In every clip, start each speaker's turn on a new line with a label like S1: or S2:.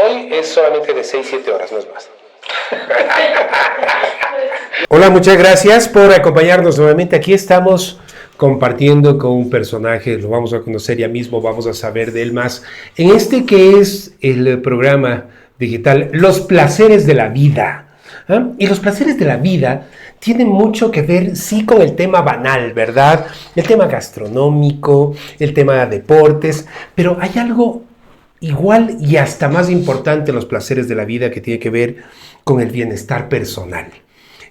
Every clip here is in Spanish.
S1: hoy es solamente de 6-7 horas, no es más.
S2: Hola, muchas gracias por acompañarnos nuevamente. Aquí estamos compartiendo con un personaje, lo vamos a conocer ya mismo, vamos a saber de él más. En este que es el programa digital Los Placeres de la Vida. ¿Ah? Y los placeres de la vida tienen mucho que ver, sí, con el tema banal, ¿verdad? El tema gastronómico, el tema de deportes, pero hay algo igual y hasta más importante en los placeres de la vida que tiene que ver con el bienestar personal.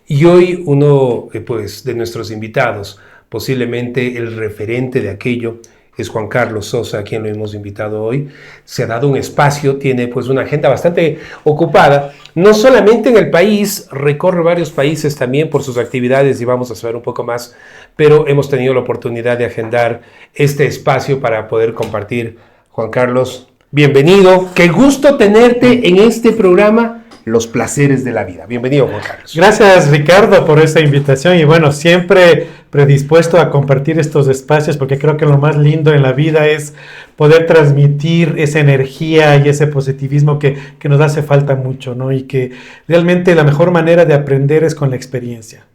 S2: Y hoy uno pues, de nuestros invitados, posiblemente el referente de aquello, es Juan Carlos Sosa, a quien lo hemos invitado hoy. Se ha dado un espacio, tiene pues una agenda bastante ocupada, no solamente en el país, recorre varios países también por sus actividades y vamos a saber un poco más, pero hemos tenido la oportunidad de agendar este espacio para poder compartir. Juan Carlos, bienvenido, qué gusto tenerte en este programa Los Placeres de la Vida. Bienvenido, Juan Carlos.
S3: Gracias, Ricardo, por esta invitación y bueno, siempre predispuesto a compartir estos espacios porque creo que lo más lindo en la vida es poder transmitir esa energía y ese positivismo que nos hace falta mucho, ¿no? Y que realmente la mejor manera de aprender es con la experiencia.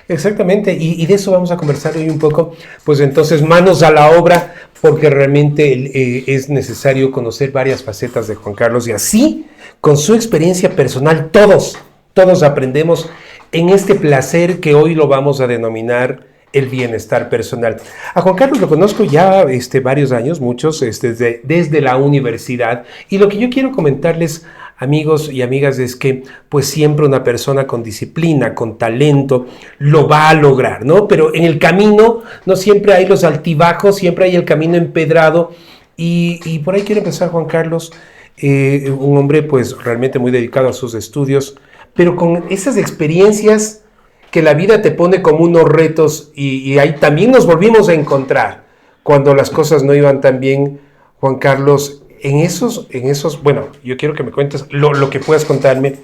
S2: Exactamente, y de eso vamos a conversar hoy un poco. Pues entonces, manos a la obra, porque realmente es necesario conocer varias facetas de Juan Carlos y así, con su experiencia personal, todos aprendemos en este placer que hoy lo vamos a denominar el bienestar personal. A Juan Carlos lo conozco ya varios años, muchos, desde la universidad, y lo que yo quiero comentarles, amigos y amigas, es que pues siempre una persona con disciplina, con talento, lo va a lograr, ¿no? Pero en el camino no siempre hay los altibajos, siempre hay el camino empedrado, y por ahí quiero empezar, Juan Carlos, un hombre pues realmente muy dedicado a sus estudios, pero con esas experiencias que la vida te pone como unos retos, y ahí también nos volvimos a encontrar cuando las cosas no iban tan bien, Juan Carlos. En esos, bueno, yo quiero que me cuentes lo que puedas contarme.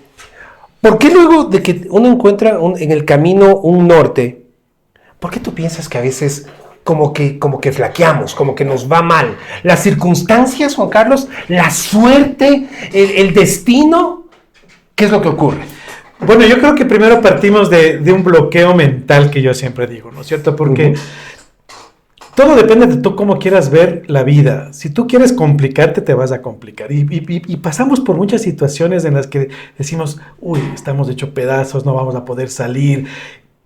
S2: ¿Por qué luego de que uno encuentra en el camino un norte, por qué tú piensas que a veces como que flaqueamos, como que nos va mal? Las circunstancias, Juan Carlos, la suerte, el destino, ¿qué es lo que ocurre?
S3: Bueno, yo creo que primero partimos de un bloqueo mental que yo siempre digo, ¿no es cierto? Porque todo depende de tú cómo quieras ver la vida. Si tú quieres complicarte, te vas a complicar. Y pasamos por muchas situaciones en las que decimos, uy, estamos hechos pedazos, no vamos a poder salir.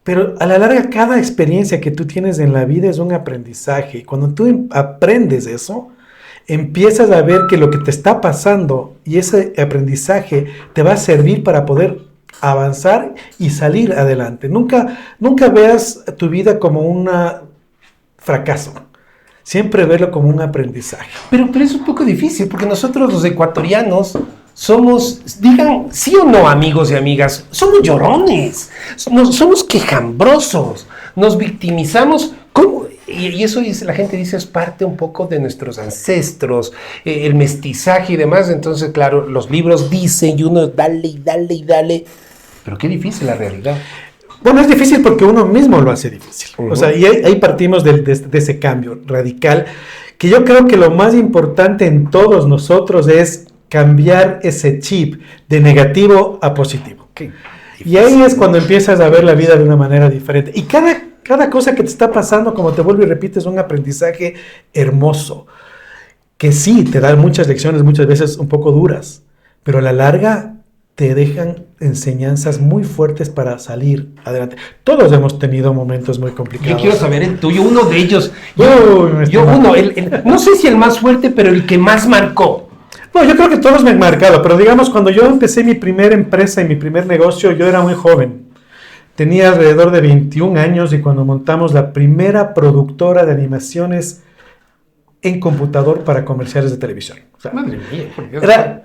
S3: Pero a la larga, cada experiencia que tú tienes en la vida es un aprendizaje. Y cuando tú aprendes eso, empiezas a ver que lo que te está pasando y ese aprendizaje te va a servir para poder avanzar y salir adelante. Nunca veas tu vida como un fracaso. Siempre verlo como un aprendizaje.
S2: Pero es un poco difícil, porque nosotros los ecuatorianos somos, digan sí o no, amigos y amigas, somos llorones, somos quejambrosos, nos victimizamos. ¿Cómo? Y eso dice, la gente dice, es parte un poco de nuestros ancestros, el mestizaje y demás. Entonces, claro, los libros dicen y uno dale y dale y dale, pero qué difícil la realidad.
S3: Bueno, es difícil porque uno mismo lo hace difícil. O sea, y ahí partimos de ese cambio radical, que yo creo que lo más importante en todos nosotros es cambiar ese chip de negativo a positivo. Y ahí es cuando empiezas a ver la vida de una manera diferente. Y cada cosa que te está pasando, como te vuelvo y repito, es un aprendizaje hermoso, que sí, te da muchas lecciones, muchas veces un poco duras, pero a la larga te dejan enseñanzas muy fuertes para salir adelante. Todos hemos tenido momentos muy complicados.
S2: Yo quiero saber el tuyo, uno de ellos. No sé si el más fuerte, pero el que más marcó.
S3: No, yo creo que todos me han marcado, pero digamos, cuando yo empecé mi primera empresa y mi primer negocio, yo era muy joven. Tenía alrededor de 21 años y cuando montamos la primera productora de animaciones en computador para comerciales de televisión. O sea,
S2: madre mía.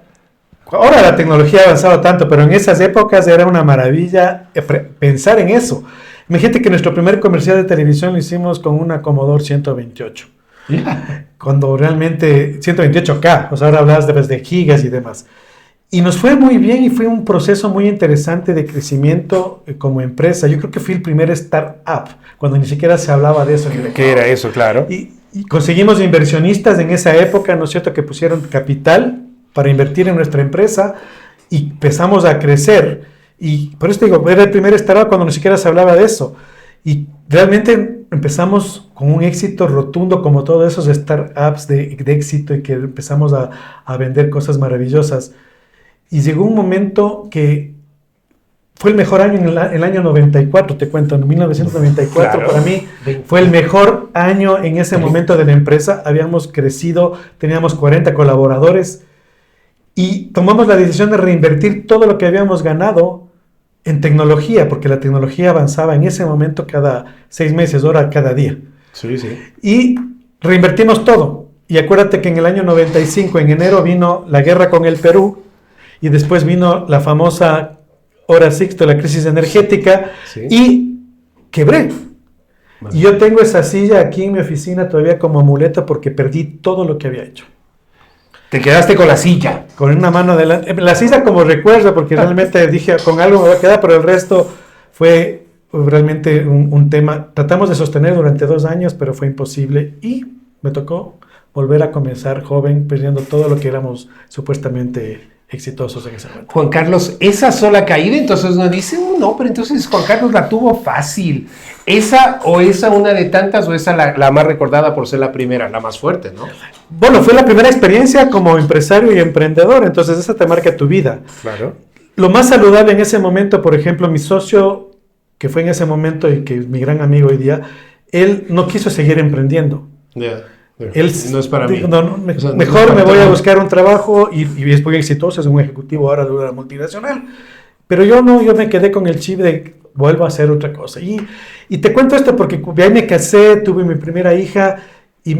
S3: Ahora la tecnología ha avanzado tanto, pero en esas épocas era una maravilla pensar en eso. Imagínate que nuestro primer comercial de televisión lo hicimos con una Commodore 128. Cuando realmente 128K, o sea, ahora hablas de gigas y demás. Y nos fue muy bien y fue un proceso muy interesante de crecimiento como empresa. Yo creo que fui el primer startup, cuando ni siquiera se hablaba de eso.
S2: ¿Qué era eso? Claro.
S3: Y conseguimos inversionistas en esa época, ¿no es cierto?, que pusieron capital para invertir en nuestra empresa y empezamos a crecer. Y por eso te digo, era el primer startup cuando ni siquiera se hablaba de eso. Y realmente empezamos con un éxito rotundo, como todos esos startups de éxito, y que empezamos a vender cosas maravillosas. Y llegó un momento que fue el mejor año en el año 94, te cuento, en 1994,
S2: Claro.
S3: para mí fue el mejor año en ese momento de la empresa. Habíamos crecido, teníamos 40 colaboradores y tomamos la decisión de reinvertir todo lo que habíamos ganado en tecnología, porque la tecnología avanzaba en ese momento cada 6 meses, ahora cada día.
S2: Sí, sí.
S3: Y reinvertimos todo. Y acuérdate que en el año 95, en enero, vino la guerra con el Perú y después vino la famosa hora Sixto, la crisis energética,
S2: Sí.
S3: y quebré.
S2: Bueno.
S3: Y yo tengo esa silla aquí en mi oficina todavía como amuleto porque perdí todo lo que había hecho.
S2: Te quedaste con la silla.
S3: Con una mano adelante. La silla como recuerdo, porque realmente dije, con algo me voy a quedar, pero el resto fue realmente un tema. Tratamos de sostener durante 2 años, pero fue imposible. Y me tocó volver a comenzar joven, perdiendo todo lo que éramos supuestamente exitosos en ese momento.
S2: Juan Carlos, esa sola caída, entonces uno dice, no, pero entonces Juan Carlos la tuvo fácil. ¿Esa una de tantas o esa la más recordada por ser la primera, la más fuerte, no?
S3: Bueno, fue la primera experiencia como empresario y emprendedor, entonces esa te marca tu vida.
S2: Claro.
S3: Lo más saludable en ese momento, por ejemplo, mi socio, que fue en ese momento y que es mi gran amigo hoy día, él no quiso seguir emprendiendo. Él
S2: no es para
S3: dijo,
S2: mí.
S3: no,
S2: O sea, no
S3: mejor
S2: es para
S3: me voy
S2: todo.
S3: a buscar un trabajo y es muy exitoso, es un ejecutivo ahora de una multinacional. Pero yo no, yo me quedé con el chip de vuelvo a hacer otra cosa. Y te cuento esto porque ahí me casé, tuve mi primera hija y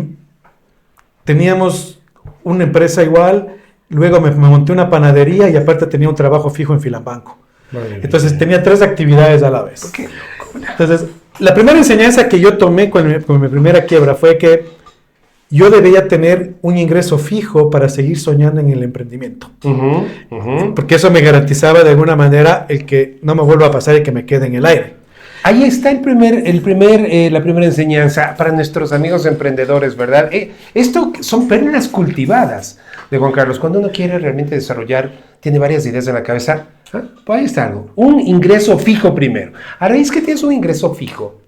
S3: teníamos una empresa igual, luego me monté una panadería y aparte tenía un trabajo fijo en Filambanco. Entonces tenía 3 actividades a la vez.
S2: ¿Qué?
S3: Entonces, la primera enseñanza que yo tomé con mi primera quiebra fue que yo debía tener un ingreso fijo para seguir soñando en el emprendimiento. Porque eso me garantizaba de alguna manera el que no me vuelva a pasar y que me quede en el aire.
S2: Ahí está la primera enseñanza para nuestros amigos emprendedores, ¿verdad? Esto son perlas cultivadas de Juan Carlos. Cuando uno quiere realmente desarrollar, tiene varias ideas en la cabeza, pues ahí está algo. Un ingreso fijo primero. A raíz que tienes un ingreso fijo,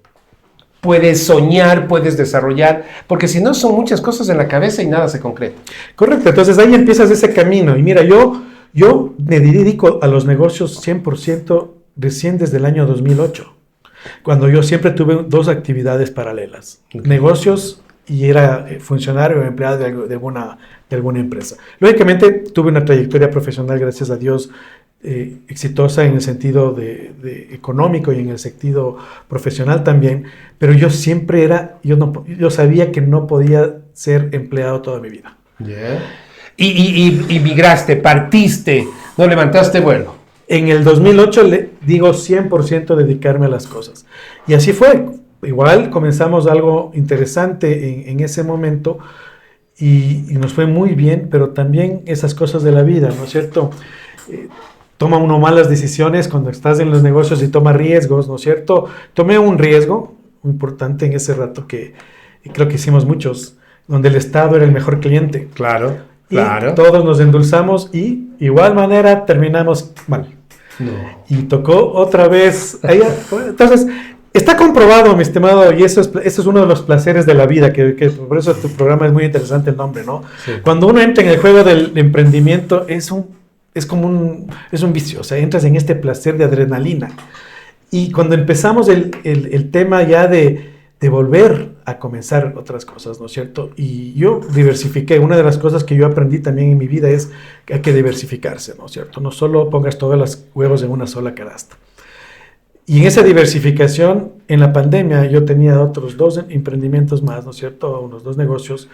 S2: puedes soñar, puedes desarrollar, porque si no son muchas cosas en la cabeza y nada se concreta.
S3: Correcto, entonces ahí empiezas ese camino. Y mira, yo me dedico a los negocios 100% recién desde el año 2008, cuando yo siempre tuve 2 actividades paralelas, negocios y era funcionario o empleado de alguna empresa. Lógicamente tuve una trayectoria profesional, gracias a Dios, exitosa en el sentido de económico y en el sentido profesional también, pero yo siempre yo sabía que no podía ser empleado toda mi vida.
S2: Yeah. Y migraste, partiste, no levantaste vuelo.
S3: En el 2008 le digo 100% dedicarme a las cosas. Y así fue. Igual comenzamos algo interesante en ese momento y nos fue muy bien, pero también esas cosas de la vida, ¿no es cierto? Toma uno malas decisiones cuando estás en los negocios y toma riesgos, ¿no es cierto? Tomé un riesgo muy importante en ese rato que creo que hicimos muchos, donde el Estado era el mejor cliente.
S2: Claro,
S3: Y
S2: claro.
S3: todos nos endulzamos y igual manera terminamos mal.
S2: No.
S3: Y tocó otra vez. Entonces, está comprobado, mi estimado, y eso es uno de los placeres de la vida, que por eso tu programa es muy interesante el nombre, ¿no?
S2: Sí.
S3: Cuando uno entra en el juego del emprendimiento, es un vicio, o sea, entras en este placer de adrenalina. Y cuando empezamos el tema ya de volver a comenzar otras cosas, ¿no es cierto? Y yo diversifiqué. Una de las cosas que yo aprendí también en mi vida es que hay que diversificarse, ¿no es cierto? No solo pongas todos los huevos en una sola canasta. Y en esa diversificación, en la pandemia, yo tenía otros 2 emprendimientos más, ¿no es cierto? Unos 2 negocios.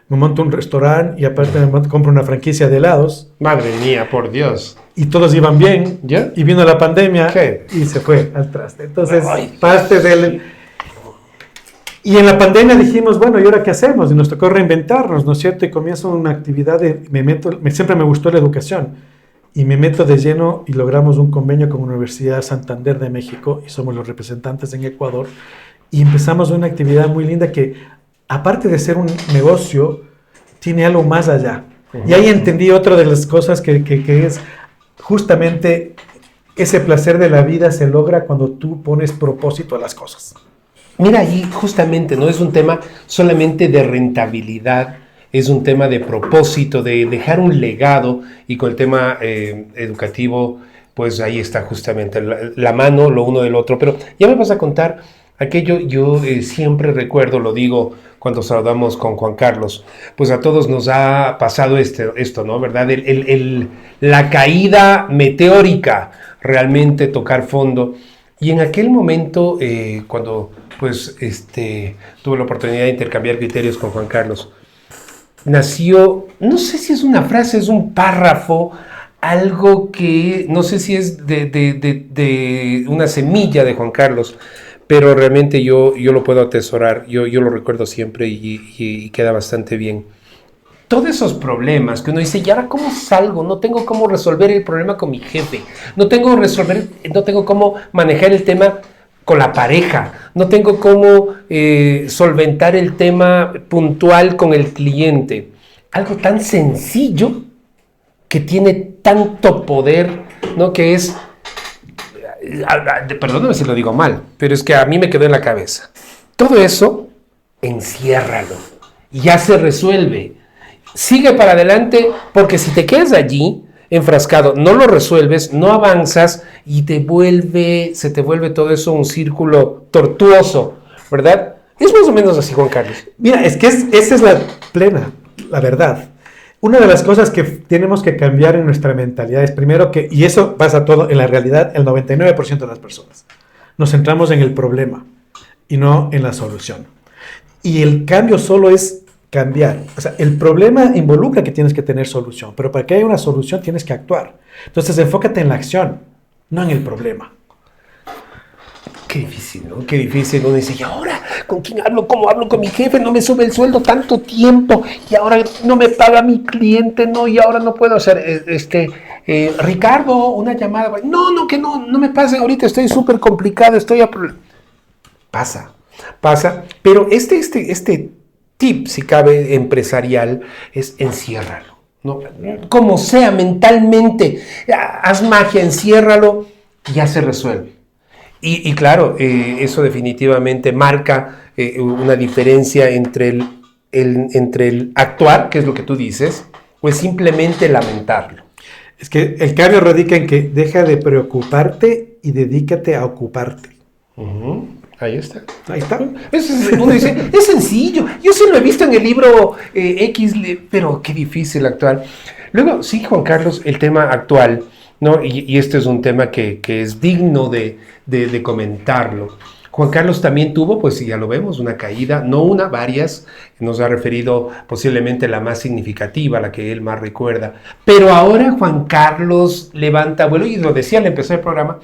S3: Me monto un restaurante y aparte compro una franquicia de helados.
S2: Madre mía, por Dios.
S3: Y todos iban bien.
S2: ¿Ya?
S3: Y vino la pandemia
S2: ¿Qué?
S3: y se fue al traste. Entonces,
S2: Ay.
S3: parte del... Y en la pandemia dijimos, bueno, ¿y ahora qué hacemos? Y nos tocó reinventarnos, ¿no es cierto? Y comienzo una actividad siempre me gustó la educación. Y me meto de lleno y logramos un convenio con la Universidad Santander de México y somos los representantes en Ecuador. Y empezamos una actividad muy linda que, aparte de ser un negocio, tiene algo más allá. Y ahí entendí otra de las cosas que es justamente ese placer de la vida se logra cuando tú pones propósito a las cosas.
S2: Mira, ahí justamente no es un tema solamente de rentabilidad, es un tema de propósito, de dejar un legado, y con el tema educativo, pues ahí está justamente la mano, lo uno del otro. Pero ya me vas a contar aquello. Yo siempre recuerdo, lo digo cuando saludamos con Juan Carlos, pues a todos nos ha pasado esto, ¿no? ¿Verdad? La caída meteórica, realmente tocar fondo. Y en aquel momento, cuando pues tuve la oportunidad de intercambiar criterios con Juan Carlos, nació, no sé si es una frase, es un párrafo, algo que no sé si es de una semilla de Juan Carlos, pero realmente yo lo puedo atesorar, yo lo recuerdo siempre y queda bastante bien. Todos esos problemas que uno dice, ¿y ahora cómo salgo? No tengo cómo resolver el problema con mi jefe, no tengo cómo manejar el tema con la pareja, no tengo cómo solventar el tema puntual con el cliente. Algo tan sencillo que tiene tanto poder, ¿no? Que es, perdóname si lo digo mal, pero es que a mí me quedó en la cabeza. Todo eso, enciérralo, ya se resuelve. Sigue para adelante, porque si te quedas allí enfrascado, no lo resuelves, no avanzas y se te vuelve todo eso un círculo tortuoso, ¿verdad? Es más o menos así, Juan Carlos.
S3: Mira, es que esa es la verdad. Una de las cosas que tenemos que cambiar en nuestra mentalidad es primero y eso pasa todo en la realidad, el 99% de las personas. Nos centramos en el problema y no en la solución. Y el cambio solo es cambiar. O sea, el problema involucra que tienes que tener solución, pero para que haya una solución tienes que actuar. Entonces, enfócate en la acción, no en el problema.
S2: Qué difícil, ¿no? Qué difícil. Uno dice, ¿y ahora con quién hablo? ¿Cómo hablo con mi jefe? No me sube el sueldo tanto tiempo y ahora no me paga mi cliente, no, y ahora no puedo hacer, Ricardo, una llamada. No, que no me pasen ahorita, estoy súper complicado, Pasa, pero este tip, si cabe, empresarial, es enciérralo, ¿no? Como sea, mentalmente, haz magia, enciérralo, y ya se resuelve. Y claro, eso definitivamente marca una diferencia entre el actuar, que es lo que tú dices, o es simplemente lamentarlo.
S3: Es que el cambio radica en que deja de preocuparte y dedícate a ocuparte.
S2: Uh-huh. Ahí está.
S3: Uno
S2: dice, es sencillo. Yo sí lo he visto en el libro X, pero qué difícil actuar. Luego, sí, Juan Carlos, el tema actual, ¿no? Y este es un tema que es digno de comentarlo. Juan Carlos también tuvo, pues ya lo vemos, una caída, no una, varias. Nos ha referido posiblemente la más significativa, la que él más recuerda. Pero ahora Juan Carlos levanta vuelo, y lo decía al empezar el programa.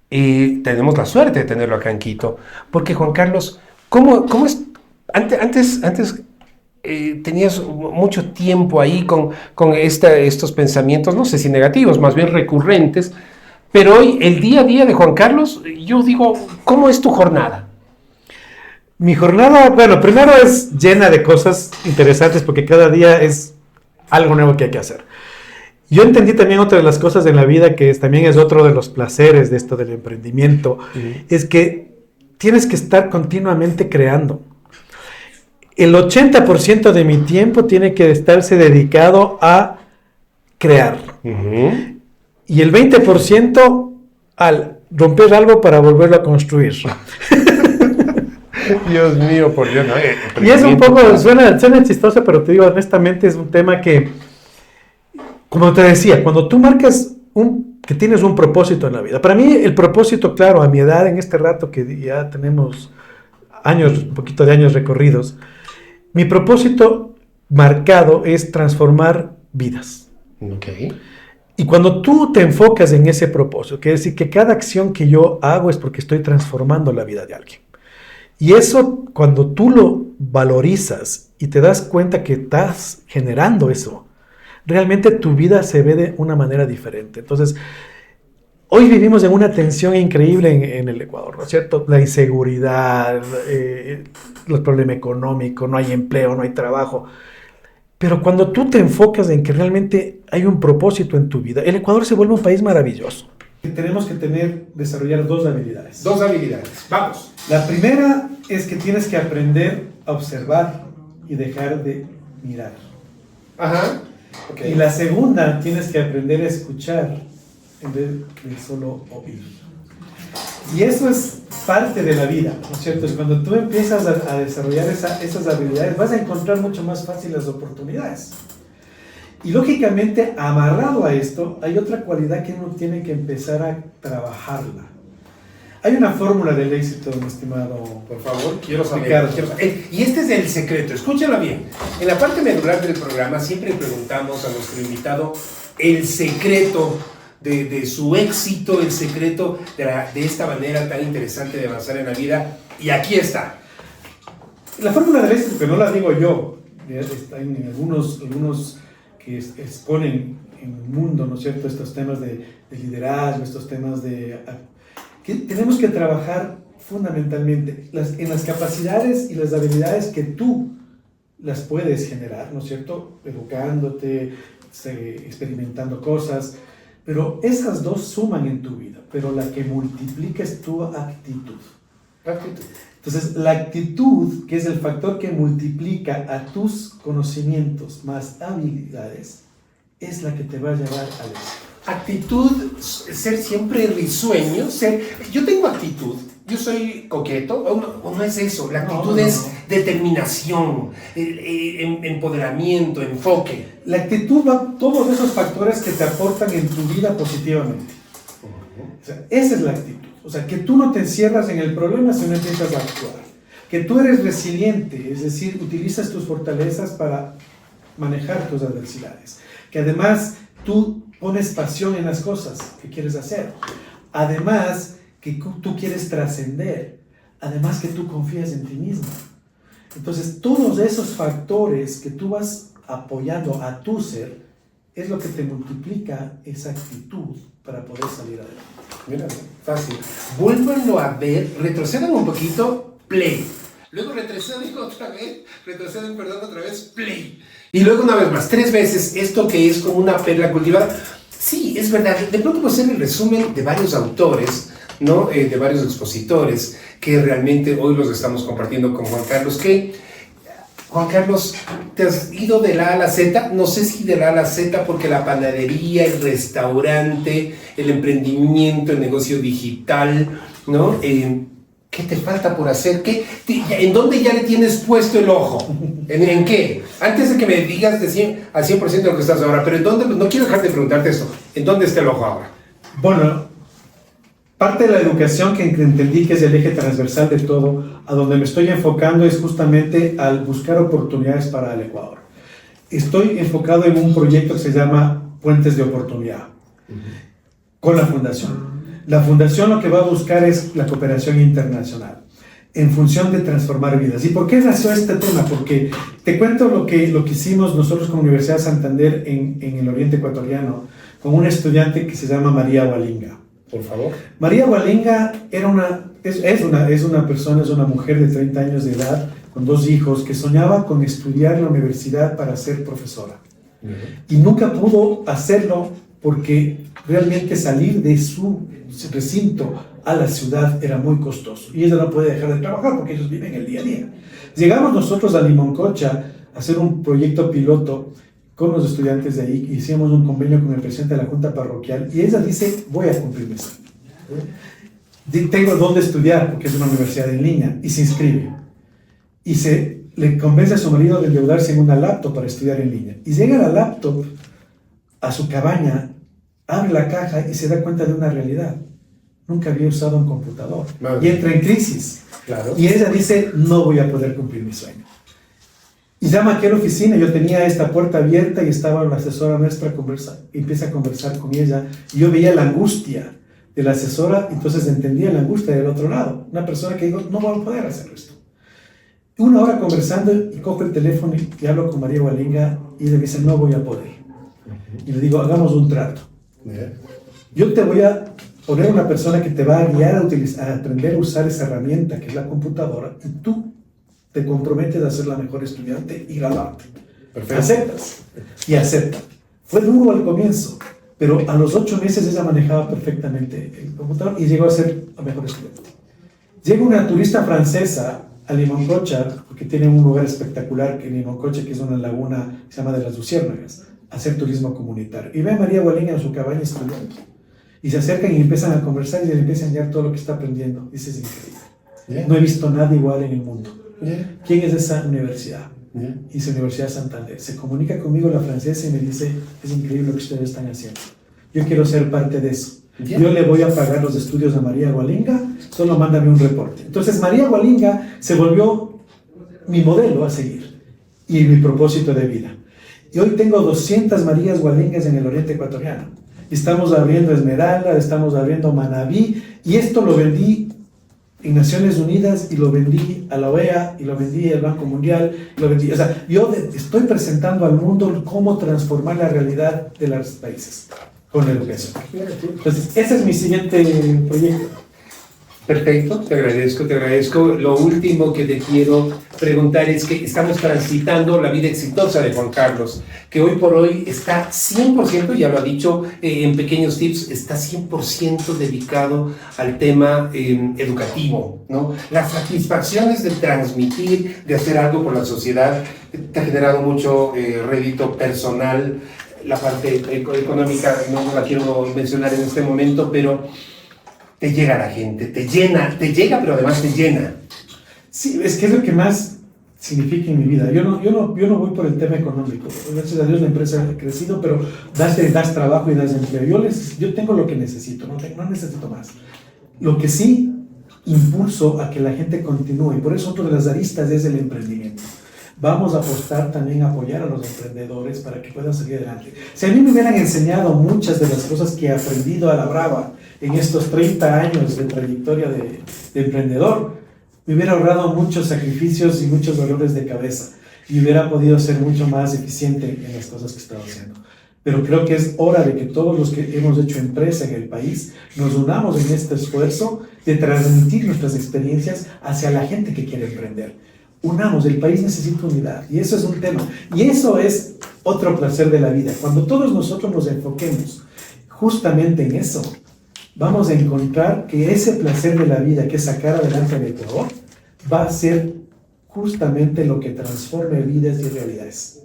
S2: Tenemos la suerte de tenerlo acá en Quito, porque Juan Carlos, ¿cómo es? Antes tenías mucho tiempo ahí con estos pensamientos, no sé si negativos, más bien recurrentes, pero hoy, el día a día de Juan Carlos, yo digo, ¿cómo es tu jornada?
S3: Mi jornada, bueno, primero es llena de cosas interesantes porque cada día es algo nuevo que hay que hacer. Yo entendí también otra de las cosas en la vida también es otro de los placeres de esto del emprendimiento, es que tienes que estar continuamente creando. El 80% de mi tiempo tiene que estarse dedicado a crear. Uh-huh. Y el 20% al romper algo para volverlo a construir.
S2: Dios mío, por Dios. No,
S3: y es un poco, suena chistoso, pero te digo, honestamente es un tema que, como te decía, cuando tú marcas que tienes un propósito en la vida. Para mí el propósito, claro, a mi edad, en este rato que ya tenemos un poquito de años recorridos, mi propósito marcado es transformar vidas.
S2: Okay.
S3: Y cuando tú te enfocas en ese propósito, quiere decir que cada acción que yo hago es porque estoy transformando la vida de alguien. Y eso, cuando tú lo valorizas y te das cuenta que estás generando eso, realmente tu vida se ve de una manera diferente. Entonces, hoy vivimos en una tensión increíble en el Ecuador, ¿no es cierto? La inseguridad, los problemas económicos, no hay empleo, no hay trabajo. Pero cuando tú te enfocas en que realmente hay un propósito en tu vida, el Ecuador se vuelve un país maravilloso. Tenemos que desarrollar dos habilidades.
S2: Dos habilidades. Vamos.
S3: La primera es que tienes que aprender a observar y dejar de mirar.
S2: Ajá. Okay.
S3: Y la segunda, tienes que aprender a escuchar en vez de solo oír. Y eso es parte de la vida, ¿no es cierto? Es cuando tú empiezas a desarrollar esas habilidades, vas a encontrar mucho más fácil las oportunidades. Y lógicamente, amarrado a esto, hay otra cualidad que uno tiene que empezar a trabajarla. Hay una fórmula del éxito, mi estimado.
S2: Por favor, quiero saber. Y este es el secreto, escúchalo bien. En la parte medular del programa siempre preguntamos a nuestro invitado el secreto de su éxito, el secreto de esta manera tan interesante de avanzar en la vida. Y aquí está.
S3: La fórmula del éxito, que no la digo yo, hay algunos que exponen en el mundo, ¿no es cierto?, estos temas de liderazgo, estos temas que tenemos que trabajar fundamentalmente en las capacidades y las habilidades que tú las puedes generar, ¿no es cierto?, educándote, experimentando cosas, pero esas dos suman en tu vida, pero la que multiplica es tu actitud. Entonces, la actitud, que es el factor que multiplica a tus conocimientos más habilidades, es la que te va a llevar al éxito.
S2: Actitud, ser siempre risueño, yo tengo actitud, yo soy coqueto, o no es eso, la actitud es determinación, empoderamiento, enfoque.
S3: La actitud va todos esos factores que te aportan en tu vida positivamente. O sea, esa es la actitud. O sea, que tú no te encierras en el problema, sino empiezas a actuar. Que tú eres resiliente, es decir, utilizas tus fortalezas para manejar tus adversidades. Que además tú pones pasión en las cosas que quieres hacer. Además, que tú quieres trascender. Además, que tú confías en ti mismo. Entonces, todos esos factores que tú vas apoyando a tu ser es lo que te multiplica esa actitud para poder salir adelante.
S2: Mira, fácil. Vuélvanlo a ver, retrocedan un poquito, play. Luego retroceden otra vez, play. Y luego una vez más, 3 veces, esto que es como una perla cultivada. Sí, es verdad, de pronto puede ser el resumen de varios autores, ¿no? De varios expositores, que realmente hoy los estamos compartiendo con Juan Carlos, Juan Carlos, ¿te has ido de la A a la Z? No sé si de la A a la Z, porque la panadería, el restaurante, el emprendimiento, el negocio digital, ¿no? ¿Qué te falta por hacer? ¿En dónde ya le tienes puesto el ojo? ¿En qué? Antes de que me digas al 100% de lo que estás ahora, pero ¿en dónde? No quiero dejar de preguntarte esto. ¿En dónde está el ojo ahora?
S3: Bueno, parte de la educación que entendí que es el eje transversal de todo, a donde me estoy enfocando es justamente al buscar oportunidades para el Ecuador. Estoy enfocado en un proyecto que se llama Puentes de Oportunidad, con la Fundación. La Fundación lo que va a buscar es la cooperación internacional, en función de transformar vidas. ¿Y por qué nació este tema? Porque te cuento lo que hicimos nosotros con Universidad de Santander en el Oriente Ecuatoriano, con una estudiante que se llama María Hualinga.
S2: Por favor.
S3: María Hualinga es una mujer de 30 años de edad, con 2 hijos, que soñaba con estudiar en la universidad para ser profesora. Y nunca pudo hacerlo porque realmente salir de su recinto a la ciudad era muy costoso. Y ella no puede dejar de trabajar porque ellos viven el día a día. Llegamos nosotros a Limoncocha a hacer un proyecto piloto con los estudiantes de ahí, hicimos un convenio con el presidente de la Junta Parroquial y ella dice, voy a cumplir mi sueño. Tengo dónde estudiar porque es una universidad en línea y se inscribe. Y le convence a su marido de endeudarse en una laptop para estudiar en línea. Y llega la laptop a su cabaña, abre la caja y se da cuenta de una realidad. Nunca había usado un computador. Y entra en crisis.
S2: Claro.
S3: Y ella dice, no voy a poder cumplir mi sueño. Y llama aquí a la oficina, yo tenía esta puerta abierta y estaba la asesora nuestra, empieza a conversar con ella, y yo veía la angustia de la asesora, entonces entendía la angustia del otro lado. Una persona que digo, no voy a poder hacer esto. 1 hora conversando y cojo el teléfono y hablo con María Hualinga y ella me dice, no voy a poder. Y le digo, hagamos un trato. Yo te voy a poner una persona que te va a guiar a aprender a usar esa herramienta que es la computadora y tú te comprometes a ser la mejor estudiante y graduarte.
S2: Perfecto.
S3: Aceptas y acepta. Fue duro al comienzo, pero a los 8 meses ella manejaba perfectamente el computador y llegó a ser la mejor estudiante. Llega una turista francesa a Limoncocha, porque tiene un lugar espectacular que Limoncocha, que es una laguna que se llama de las Luciérnagas, a hacer turismo comunitario. Y ve a María Gualinga en su cabaña estudiando. Y se acercan y empiezan a conversar y le empiezan a enseñar todo lo que está aprendiendo. Dice, es increíble.
S2: Yeah.
S3: No he visto nada igual en el mundo.
S2: Yeah.
S3: ¿Quién es esa universidad?
S2: Yeah.
S3: Dice Universidad de Santander. Se comunica conmigo la francesa y me dice, es increíble lo que ustedes están haciendo. Yo quiero ser parte de eso.
S2: Yeah.
S3: Yo le voy a pagar los estudios a María Gualinga, solo mándame un reporte. Entonces María Gualinga se volvió mi modelo a seguir y mi propósito de vida. Y hoy tengo 200 Marías Gualingas en el oriente ecuatoriano. Estamos abriendo Esmeralda, estamos abriendo Manabí, y esto lo vendí en Naciones Unidas y lo vendí a la OEA y lo vendí al Banco Mundial, y lo vendí, o sea, yo estoy presentando al mundo cómo transformar la realidad de los países con la educación. Entonces, ese es mi siguiente proyecto.
S2: Perfecto, te agradezco, te agradezco. Lo último que te quiero preguntar es que estamos transitando la vida exitosa de Juan Carlos, que hoy por hoy está 100%, ya lo ha dicho en pequeños tips, está 100% dedicado al tema educativo, ¿no? Las satisfacciones de transmitir, de hacer algo por la sociedad, te ha generado mucho rédito personal. La parte económica no la quiero mencionar en este momento, pero te llega a la gente, te llena, te llega, pero además te llena.
S3: Sí, es que es lo que más significa en mi vida. Yo no voy por el tema económico. Gracias a Dios la empresa ha crecido, pero das trabajo y das empleo. Yo tengo lo que necesito, no necesito más. Lo que sí impulso a que la gente continúe, y por eso otra de las aristas es el emprendimiento. Vamos a apostar también a apoyar a los emprendedores para que puedan salir adelante. Si a mí me hubieran enseñado muchas de las cosas que he aprendido a la brava en estos 30 años de trayectoria de emprendedor, me hubiera ahorrado muchos sacrificios y muchos dolores de cabeza y hubiera podido ser mucho más eficiente en las cosas que estaba haciendo. Pero creo que es hora de que todos los que hemos hecho empresa en el país nos unamos en este esfuerzo de transmitir nuestras experiencias hacia la gente que quiere emprender. Unamos, el país necesita unidad y eso es un tema. Y eso es otro placer de la vida. Cuando todos nosotros nos enfoquemos justamente en eso, vamos a encontrar que ese placer de la vida, que es sacar adelante al Ecuador, va a ser justamente lo que transforme vidas y realidades.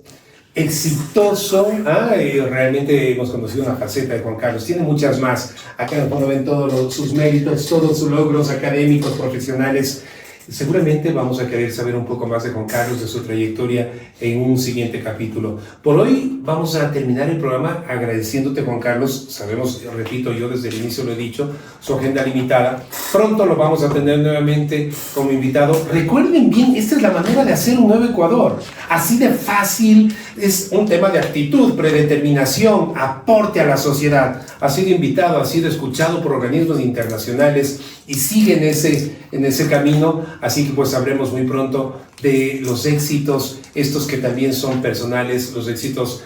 S2: Exitoso, realmente hemos conocido una faceta de Juan Carlos, tiene muchas más. Acá en el fondo ven todos sus méritos, todos sus logros académicos, profesionales. Seguramente vamos a querer saber un poco más de Juan Carlos, de su trayectoria en un siguiente capítulo. Por hoy vamos a terminar el programa agradeciéndote, Juan Carlos. Sabemos, repito, yo desde el inicio lo he dicho, su agenda limitada. Pronto lo vamos a tener nuevamente como invitado. Recuerden bien, esta es la manera de hacer un nuevo Ecuador. Así de fácil, es un tema de actitud, predeterminación, aporte a la sociedad. Ha sido invitado, ha sido escuchado por organismos internacionales y sigue en ese camino. Así que pues sabremos muy pronto de los éxitos, estos que también son personales, los éxitos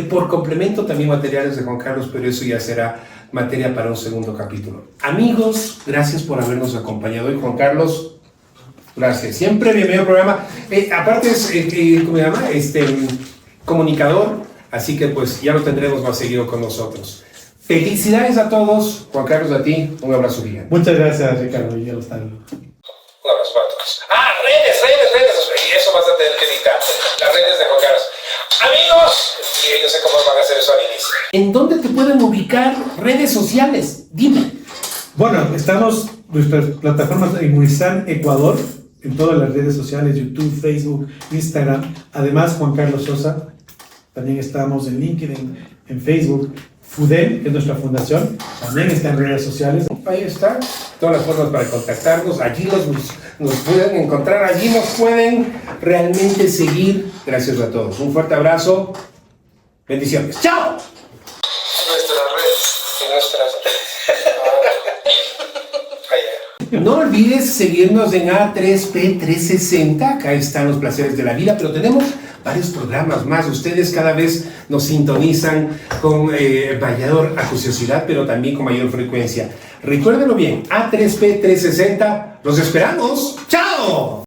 S2: por complemento también materiales de Juan Carlos, pero eso ya será materia para un segundo capítulo. Amigos, gracias por habernos acompañado hoy. Juan Carlos, gracias. Siempre bienvenido al programa. Aparte es, ¿cómo se llama? Comunicador, así que pues ya lo tendremos más seguido con nosotros. Felicidades a todos. Juan Carlos, a ti, un abrazo gigante.
S3: Muchas gracias, Ricardo. Ya lo están.
S2: Un abrazo para todos. Redes. Y eso vas a tener que editar. Las redes de Juan Carlos. Amigos, y yo sé cómo van a hacer eso al inicio. ¿En dónde te pueden ubicar redes sociales? Dime.
S3: Bueno, estamos, nuestras plataformas en Unisan Ecuador, en todas las redes sociales, YouTube, Facebook, Instagram. Además, Juan Carlos Sosa. También estamos en LinkedIn, en Facebook. FUDEM, que es nuestra fundación, también está en redes sociales. Ahí está, todas las formas para contactarnos, allí nos pueden encontrar, allí nos pueden realmente seguir. Gracias a todos, un fuerte abrazo, bendiciones, ¡chao! No olvides seguirnos en A3P360, acá están los placeres de la vida, pero tenemos varios programas más. Ustedes cada vez nos sintonizan con mayor acuciosidad, pero también con mayor frecuencia. Recuérdenlo bien, A3P360, los esperamos. ¡Chao!